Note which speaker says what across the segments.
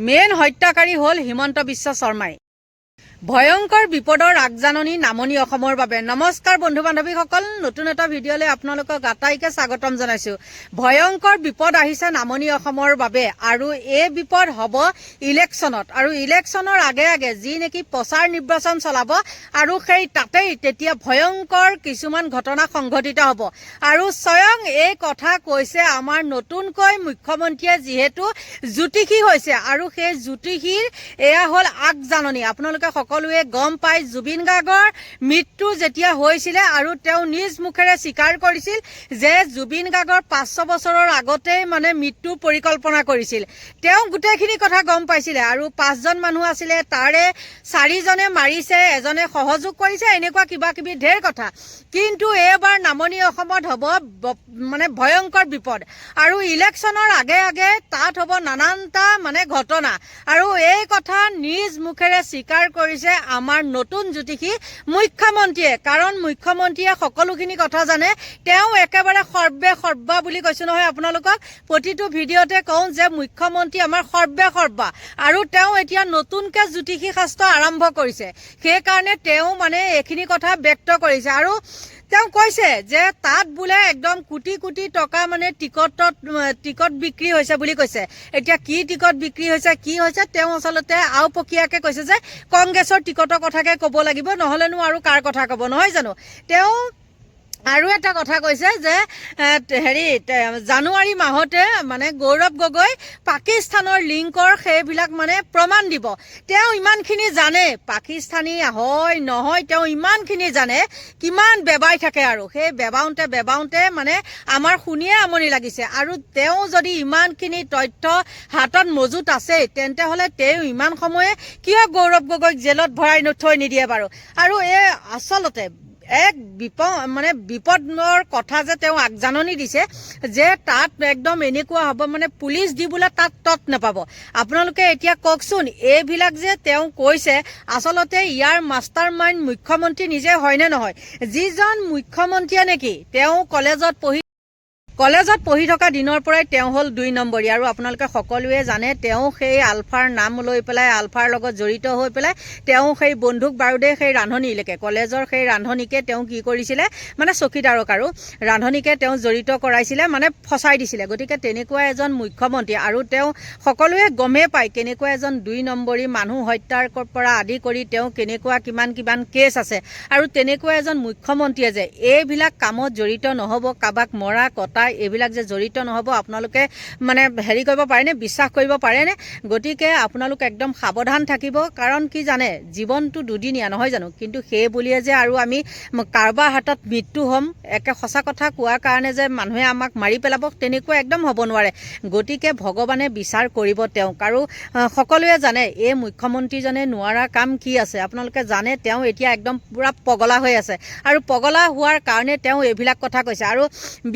Speaker 1: Main হত্যাকাৰী হ'ল হিমন্ত বিশ্ব শৰ্মাই। ভয়ংকৰ বিপদৰ আগজাননী নামনি অসমৰ বাবে। নমস্কাৰ বন্ধু বান্ধৱীসকল, নতুন এটা ভিডিঅ'লৈ আপোনালোকক আটাইকে স্বাগতম জনাইছোঁ। ভয়ংকৰ বিপদ আহিছে নামনি অসমৰ বাবে আৰু এই বিপদ হ'ব ইলেকশ্যনত। আৰু ইলেকশ্যনৰ আগে আগে যি নেকি প্ৰচাৰ নিৰ্বাচন চলাব আৰু সেই তাতেই তেতিয়া ভয়ংকৰ কিছুমান ঘটনা সংঘটিত হ'ব। আৰু স্বয়ং এই কথা কৈছে আমাৰ নতুনকৈ মুখ্যমন্ত্ৰীয়ে, যিহেতু জ্যোতিষী হৈছে আৰু সেই জ্যোতিষীৰ এয়া হ'ল আগজাননী। আপোনালোকে সকলোৱে গম পাই জুবিন গাৰ্গৰ মৃত্যু যেতিয়া হৈছিলে আৰু তেওঁ নিজ মুখেৰে স্বীকাৰ কৰিছিল যে জুবিন গাৰ্গৰ 500 বছৰৰ আগতেই মানে মৃত্যুৰ পৰিকল্পনা কৰিছিল। তেওঁ গোটেইখিনি কথা গম পাইছিলে আৰু 5জন মানুহ আছিলে, তাৰে 4জনে মাৰিছে, এজনে সহযোগ কৰিছে, এনেকুৱা কিবা কিবি ঢেৰ কথা। কিন্তু এইবাৰ নামনি অসমত হ'ব মানে ভয়ংকৰ বিপদ আৰু ইলেকশ্যনৰ আগে আগে তাত হ'ব নানানটা মানে ঘটনা। আৰু এই কথা নিজ মুখেৰে স্বীকাৰ কৰিছে আমাৰ নতুন জ্যোতিষী মুখ্যমন্ত্ৰীয়ে। কাৰণ মুখ্যমন্ত্ৰীয়ে সকলোখিনি কথা জানে, তেওঁ একেবাৰে সৰ্বা বুলি কৈছোঁ নহয় আপোনালোকক। প্ৰতিটো ভিডিঅ'তে কওঁ যে মুখ্যমন্ত্ৰী আমাৰ সৰ্বা আৰু তেওঁ এতিয়া নতুনকৈ জ্যোতিষী শাস্ত্ৰ আৰম্ভ কৰিছে। সেইকাৰণে তেওঁ মানে এইখিনি কথা ব্যক্ত কৰিছে আৰু তেওঁ কৈছে যে তাত বোলে একদম কোটি কোটি টকা মানে টিকট বিক্ৰী হৈছে বুলি কৈছে। এতিয়া কি টিকট বিক্ৰী হৈছে, কি হৈছে, তেওঁ আচলতে আওপকীয়াকৈ কৈছে যে কংগ্ৰেছৰ টিকটৰ কথাকে ক'ব লাগিব, নহ'লেনো আৰু কাৰ কথা ক'ব, নহয় জানো। তেওঁ আৰু এটা কথা কৈছে যে জানুৱাৰী মাহতে মানে গৌৰৱ গগৈ পাকিস্তানৰ লিংকৰ সেইবিলাক মানে প্ৰমাণ দিব। তেওঁ ইমানখিনি জানে, পাকিস্তানী হয় নহয়, তেওঁ ইমানখিনি জানে, কিমান বেবাই থাকে আৰু সেই বেবাওঁতে মানে আমাৰ শুনিয়ে আমনি লাগিছে। আৰু তেওঁ যদি ইমানখিনি তথ্য হাতত মজুত আছে, তেন্তে হ'লে তেওঁ ইমান সময়ে কিয় গৌৰৱ গগৈক জেলত ভৰাই থৈ নিদিয়ে বাৰু। আৰু এই আচলতে এক বিপদৰ কথা যে তেওঁ আগজাননী দিছে যে তাত একদম এনেকুৱা হ'ব মানে পুলিচ দি বোলে তাত তত নাপাব। আপোনালোকে এতিয়া কওকচোন, এইবিলাক যে তেওঁ কৈছে আচলতে ইয়াৰ মাষ্টাৰ মাইণ্ড মুখ্যমন্ত্ৰী নিজে হয়নে নহয়। যিজন মুখ্যমন্ত্ৰীয়ে নেকি তেওঁ কলেজত পঢ়ি থকা দিনৰ পৰাই তেওঁ হ'ল 2 নম্বৰী। আৰু আপোনালোকে সকলোৱে জানে তেওঁ সেই আলফাৰ নাম লৈ পেলাই, আলফাৰ লগত জড়িত হৈ পেলাই তেওঁ সেই বন্দুক বাৰুদে সেই ৰান্ধনীলৈকে, কলেজৰ সেই ৰান্ধনীকে তেওঁ কি কৰিছিলে মানে চকীদাৰক আৰু ৰান্ধনীকে তেওঁ জড়িত কৰাইছিলে, মানে ফচাই দিছিলে। গতিকে তেনেকুৱা এজন মুখ্যমন্ত্ৰী আৰু তেওঁ সকলোৱে গমেই পায় কেনেকুৱা এজন 2 নম্বৰী, মানুহ হত্যাৰ পৰা আদি কৰি তেওঁ কেনেকুৱা কিমান কেছ আছে। আৰু তেনেকুৱা এজন মুখ্যমন্ত্ৰীয়ে যে এইবিলাক কামত জড়িত নহ'ব, কাৰোবাক মৰা কটা এইবিলাক যে জড়িত নহ'ব, আপোনালোকে মানে হেৰি কৰিব পাৰেনে, বিশ্বাস কৰিব পাৰেনে। গতিকে আপোনালোক একদম সাৱধান থাকিব। কাৰণ কি জানে, জীৱনটো দুদিনীয়া নহয় জানো। কিন্তু সেই বুলিয়ে যে আৰু আমি কাৰোবাৰ হাতত মৃত্যু হ'ম, একে সঁচা কথা কোৱাৰ কাৰণে যে মানুহে আমাক মাৰি পেলাব, তেনেকুৱা একদম হ'ব নোৱাৰে। গতিকে ভগৱানে বিচাৰ কৰিব তেওঁক। আৰু সকলোৱে জানে এই মুখ্যমন্ত্ৰীজনে নোৱাৰা কাম কি আছে। আপোনালোকে জানে তেওঁ এতিয়া একদম পূৰা পগলা হৈ আছে আৰু পগলা হোৱাৰ কাৰণে তেওঁ এইবিলাক কথা কৈছে। আৰু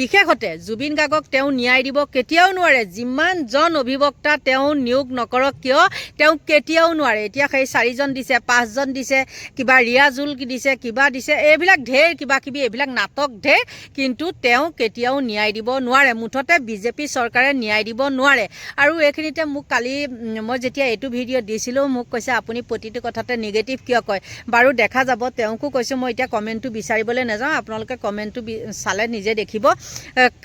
Speaker 1: বিশেষতে জুবিন গাৰ্গক তেওঁ ন্যায় দিব কেতিয়াও নোৱাৰে, যিমানজন অভিবক্তা তেওঁ নিয়োগ নকৰক কিয়, তেওঁ কেতিয়াও নোৱাৰে। এতিয়া সেই 4জন দিছে, 5জন দিছে, কিবা ৰিয়াজুল দিছে, কিবা দিছে, এইবিলাক ঢেৰ কিবা কিবি, এইবিলাক নাটক ঢেৰ, কিন্তু তেওঁ কেতিয়াও ন্যায় দিব নোৱাৰে। মুঠতে বিজেপি চৰকাৰে ন্যায় দিব নোৱাৰে। আৰু এইখিনিতে মোক কালি মই যেতিয়া এইটো ভিডিঅ' দিছিলোঁ, মোক কৈছে আপুনি প্ৰতিটো কথাতে নিগেটিভ কিয় কয়। বাৰু দেখা যাব, তেওঁকো কৈছোঁ মই এতিয়া কমেণ্টটো বিচাৰিবলৈ নাযাওঁ, আপোনালোকে কমেণ্টটো চালে নিজে দেখিব।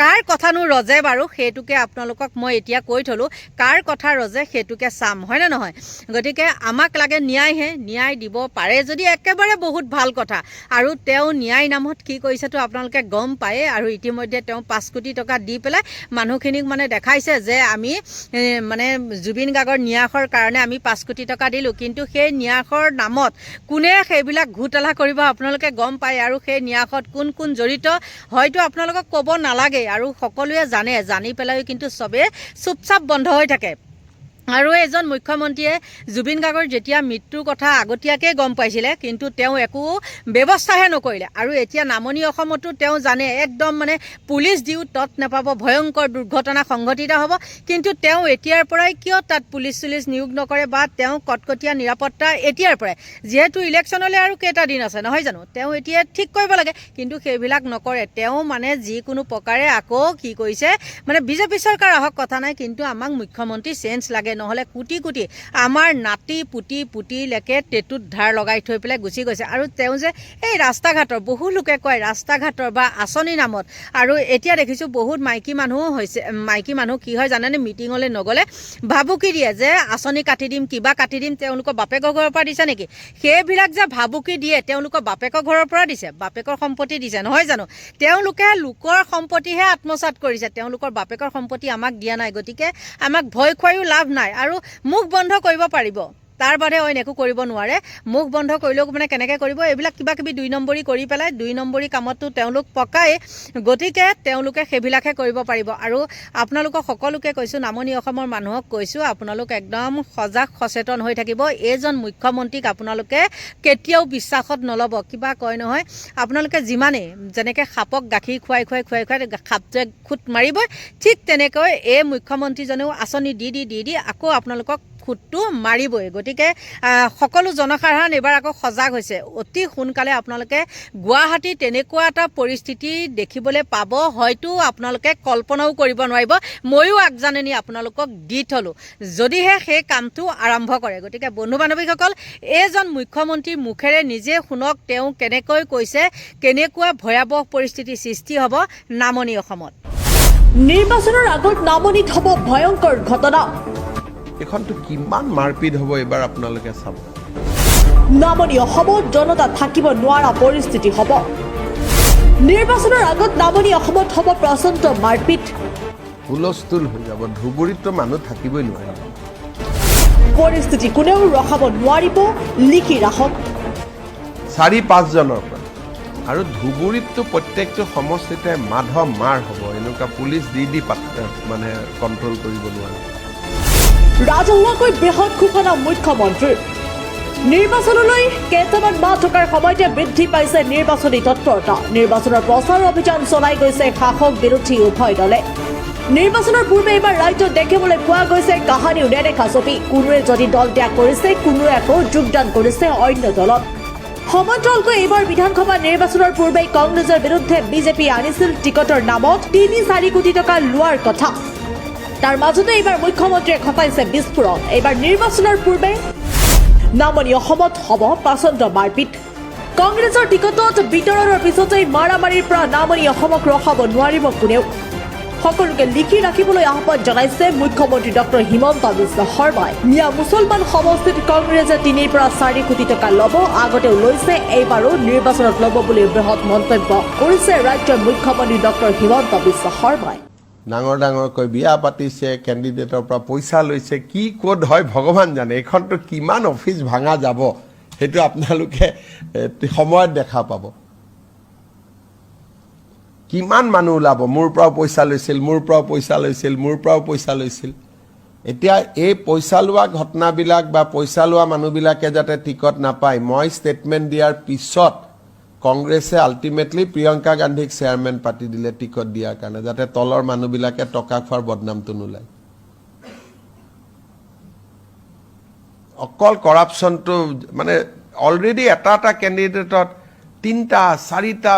Speaker 1: কাৰ কথানো ৰজে বাৰু সেইটোকে আপোনালোকক মই এতিয়া কৈ থলোঁ, কাৰ কথা ৰজে সেইটোকে চাম, হয়নে নহয়। গতিকে আমাক লাগে ন্যায়হে, ন্যায় দিব পাৰে যদি একেবাৰে বহুত ভাল কথা। আৰু তেওঁ ন্যায় নামত কি কৰিছেতো আপোনালোকে গম পায়ে। আৰু ইতিমধ্যে তেওঁ 5 কোটি টকা দি পেলাই মানুহখিনিক মানে দেখাইছে যে আমি মানে জুবিন গাৰ্গৰ ন্যাসৰ কাৰণে আমি 5 কোটি টকা দিলোঁ। কিন্তু সেই ন্যাসৰ নামত কোনে সেইবিলাক ঘোটালা কৰিব আপোনালোকে গম পায়। আৰু সেই ন্যাসত কোন জড়িত হয়তো আপোনালোকক ক'ব নালাগে আৰু সকলোৱে জানে, জানি পেলাই কিন্তু চবেই চুপচাপ বন্ধ হৈ থাকে। আৰু এজন মুখ্যমন্ত্ৰীয়ে জুবিন গাৰ্গৰ যেতিয়া মৃত্যুৰ কথা আগতীয়াকৈ গম পাইছিলে, কিন্তু তেওঁ একো ব্যৱস্থাহে নকৰিলে। আৰু এতিয়া নামনি অসমতো তেওঁ জানে একদম মানে পুলিচ দিও তত নাপাব, ভয়ংকৰ দুৰ্ঘটনা সংঘটিত হ'ব। কিন্তু তেওঁ এতিয়াৰ পৰাই কিয় তাত পুলিচ নিয়োগ নকৰে বা তেওঁ কটকটীয়া নিৰাপত্তা এতিয়াৰ পৰাই, যিহেতু ইলেকশ্যনলৈ আৰু কেইটা দিন আছে নহয় জানো, তেওঁ এতিয়া ঠিক কৰিব লাগে। কিন্তু সেইবিলাক নকৰে। তেওঁ মানে যিকোনো প্ৰকাৰে আকৌ কি কৰিছে, মানে বিজেপি চৰকাৰ আহক কথা নাই, কিন্তু আমাক মুখ্যমন্ত্ৰী চেঞ্জ লাগে, নহ'লে কোটি কোটি আমাৰ নাতি পুতিলৈকে টেটুত ধাৰ লগাই থৈ পেলাই গুচি গৈছে। আৰু তেওঁ যে এই ৰাস্তা ঘাটৰ বহু লোকে কয় ৰাস্তা ঘাটৰ বা আঁচনি নামত, আৰু এতিয়া দেখিছোঁ বহুত মাইকী মানুহো হৈছে। মাইকী মানুহ কি হয় জানেনে, মিটিঙলৈ নগ'লে ভাবুকি দিয়ে যে আঁচনি কাটি দিম, কিবা কাটি দিম, তেওঁলোকৰ বাপেকৰ ঘৰৰ পৰা দিছে নেকি? সেইবিলাক যে ভাবুকি দিয়ে তেওঁলোকৰ বাপেকৰ ঘৰৰ পৰা দিছে, বাপেকৰ সম্পত্তি দিছে নহয় জানো? তেওঁলোকে লোকৰ সম্পত্তিহে আত্মসাৎ কৰিছে, তেওঁলোকৰ বাপেকৰ সম্পত্তি আমাক দিয়া নাই। গতিকে আমাক ভয় খুৱায়ো লাভ নাই। আৰু মুখ বন্ধ কৰিব পাৰিব, তাৰ বাদে অইন একো কৰিব নোৱাৰে। মুখ বন্ধ কৰিলেও মানে কেনেকৈ কৰিব, এইবিলাক কিবা কিবি 2 নম্বৰী কৰি পেলাই 2 নম্বৰী কামততো তেওঁলোক পকাই। গতিকে তেওঁলোকে সেইবিলাকহে কৰিব পাৰিব। আৰু আপোনালোকক সকলোকে কৈছোঁ, নামনি অসমৰ মানুহক কৈছোঁ, আপোনালোক একদম সজাগ সচেতন হৈ থাকিব। এইজন মুখ্যমন্ত্ৰীক আপোনালোকে কেতিয়াও বিশ্বাসত নল'ব। কিবা কয় নহয়, আপোনালোকে যিমানেই যেনেকৈ সাপক গাখীৰ খুৱাই সাপটোৱে খুট মাৰিবই, ঠিক তেনেকৈ এই মুখ্যমন্ত্ৰীজনেও আঁচনি দি আকৌ আপোনালোকক খুঁটটো মাৰিবই। গতিকে সকলো জনসাধাৰণ এইবাৰ আকৌ সজাগ হৈছে। অতি সোনকালে আপোনালোকে গুৱাহাটী তেনেকুৱা এটা পৰিস্থিতি দেখিবলৈ পাব, হয়তো আপোনালোকে কল্পনাও কৰিব নোৱাৰিব। ময়ো আগজাননী আপোনালোকক দি থলোঁ, যদিহে সেই কামটো আৰম্ভ কৰে। গতিকে বন্ধু বান্ধৱীসকল, এইজন মুখ্যমন্ত্ৰীৰ মুখেৰে নিজে শুনক তেওঁ কেনেকৈ কৈছে কেনেকুৱা ভয়াৱহ পৰিস্থিতিৰ সৃষ্টি হ'ব নামনি অসমত।
Speaker 2: নিৰ্বাচনৰ আগত নামনিত হ'ব ভয়ংকৰ ঘটনা।
Speaker 3: এখনতো কিমান মাৰপিট হ'ব এবাৰ আপোনালোকে চাব।
Speaker 2: নামনি অসমত জনতা থাকিব নোৱাৰা পৰিস্থিতি হ'ব। নিৰ্বাচনৰ আগত নামনি অসমত হ'ব প্ৰচণ্ড মাৰপিট।
Speaker 3: হুলস্থুল হৈ যাব, ধুবুৰীততো মানুহ থাকিবই নোৱাৰিব।
Speaker 2: পৰিস্থিতি কোনেও ৰখাব নোৱাৰিব, লিখি ৰাখক।
Speaker 3: 4-5 জনৰ পৰা। আৰু ধুবুৰীততো প্ৰত্যেকটো সমষ্টিতে মাধৱ মাৰ হ'ব, এনেকুৱা পুলিচ দি মানে কণ্ট্ৰল কৰিব নোৱাৰিব।
Speaker 2: ৰাজহুৱাকৈ বৃহৎ ঘোষণা মুখ্যমন্ত্ৰীৰ। নিৰ্বাচনলৈ কেইটামান মাহ থকাৰ সময়তে বৃদ্ধি পাইছে নিৰ্বাচনী তৎপৰতা। নিৰ্বাচনৰ প্ৰচাৰ অভিযান চলাই গৈছে শাসক বিৰোধী উভয় দলে। নিৰ্বাচনৰ পূৰ্বে এইবাৰ ৰাজ্যত দেখিবলৈ পোৱা গৈছে কাহানিও নেদেখা ছবি। কোনোৱে যদি দল ত্যাগ কৰিছে, কোনোৱে আকৌ যোগদান কৰিছে অন্য দলত। সমান্তৰালকৈ এইবাৰ বিধানসভা নিৰ্বাচনৰ পূৰ্বে কংগ্ৰেছৰ বিৰুদ্ধে বিজেপি আনিছিল টিকটৰ নামত 3-4 কোটি টকা লোৱাৰ কথা। তাৰ মাজতে এইবাৰ মুখ্যমন্ত্ৰীয়ে ঘটাইছে বিস্ফোৰণ। এইবাৰ নিৰ্বাচনৰ পূৰ্বে নামনি অসমত হ'ব প্ৰচণ্ড মাৰপিট। কংগ্ৰেছৰ টিকটত বিতৰণৰ পিছতেই মাৰামাৰীৰ পৰা নামনি অসমক ৰখাব নোৱাৰিব কোনেও। সকলোকে লিখি ৰাখিবলৈ আহ্বান জনাইছে মুখ্যমন্ত্ৰী ডক্টৰ হিমন্ত বিশ্ব শৰ্মাই। মিয়া মুছলমান সমষ্টিত কংগ্ৰেছে 3-4 কোটি টকা ল'ব, আগতেও লৈছে, এইবাৰো নিৰ্বাচনত ল'ব বুলি বৃহৎ মন্তব্য কৰিছে ৰাজ্যৰ মুখ্যমন্ত্ৰী ডক্টৰ হিমন্ত বিশ্ব শৰ্মাই।
Speaker 3: ডাঙৰকৈ বিয়া পাতিছে, কেণ্ডিডেটৰ পৰা পইচা লৈছে, কি ক'ত হয় ভগৱান জানে। এইখনতো কিমান অফিচ ভাঙা যাব সেইটো আপোনালোকে সময়ত দেখা পাব। কিমান মানুহ ওলাব, মোৰ পৰাও পইচা লৈছিল, মোৰ পৰাও পইচা লৈছিল, মোৰ পৰাও পইচা লৈছিল। এতিয়া এই পইচা লোৱা ঘটনাবিলাক বা পইচা লোৱা মানুহবিলাকে যাতে টিকট নাপায়, মই ষ্টেটমেণ্ট দিয়াৰ পিছত কংগ্ৰেছে আল্টিমেটলি প্ৰিয়ংকা গান্ধীক চেয়াৰমেন পাতি দিলে টিকট দিয়াৰ কাৰণে, যাতে তলৰ মানুহবিলাকে টকা খোৱাৰ বদনামটো নোলায়। অকল কৰাপশ্যনটো মানে অলৰেডি এটা কেণ্ডিডেটত 3-4টা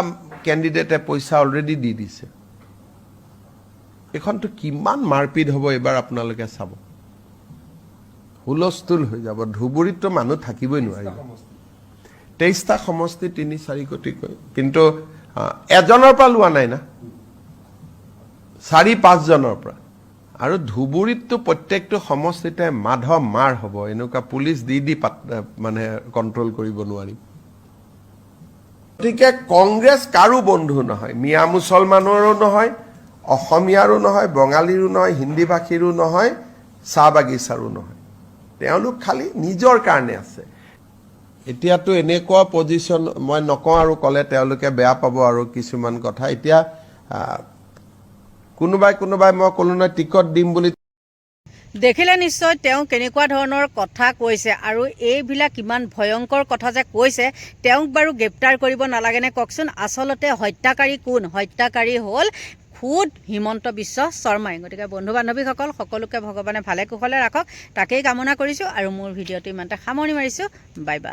Speaker 3: কেণ্ডিডেটে পইচা অলৰেডি দি দিছে। এইখনতো কিমান মাৰপিট হ'ব এবাৰ আপোনালোকে চাব। হুলস্থুল হৈ যাব, ধুবুৰীততো মানুহ থাকিবই নোৱাৰিব। 23টা সমষ্টি 3-4 কোটিকৈ, কিন্তু এজনৰ পৰা লোৱা নাই না, 4-5 জনৰ পৰা। আৰু ধুবুৰীততো প্ৰত্যেকটো সমষ্টিতে মাধৱ মাৰ হ'ব, এনেকুৱা পুলিচ দি মানে কণ্ট্ৰল কৰিব নোৱাৰিব। গতিকে কংগ্ৰেছ কাৰো বন্ধু নহয়, মিয়া মুছলমানৰো নহয়, অসমীয়াৰো নহয়, বঙালীৰো নহয়, হিন্দী ভাষীৰো নহয়, চাহ বাগিচাৰো নহয়। তেওঁলোক খালি নিজৰ কাৰণে আছে। এতিয়াতো এনেকুৱা পজিশ্যন মই নকওঁ, আৰু ক'লে তেওঁলোকে বেয়া পাব আৰু কিছুমান কথা। এতিয়া কোনোবাই মই ক'লো নহয় টিকট দিম বুলি।
Speaker 1: দেখিলে নিশ্চয় তেওঁ কেনেকুৱা ধৰণৰ কথা কৈছে, আৰু এইবিলাক ইমান ভয়ংকৰ কথা যে কৈছে। তেওঁক বাৰু গ্ৰেপ্তাৰ কৰিব নালাগেনে কওকচোন? আচলতে হত্যাকাৰী কোন? হত্যাকাৰী হ'ল খুদ হিমন্ত বিশ্ব শৰ্মাই। গতিকে বন্ধু বান্ধৱীসকল, সকলোকে ভগৱানে ভালে কুশলে ৰাখক, তাকেই কামনা কৰিছোঁ। আৰু মোৰ ভিডিঅ'টো ইমানতে সামৰণি মাৰিছোঁ। Bye bye.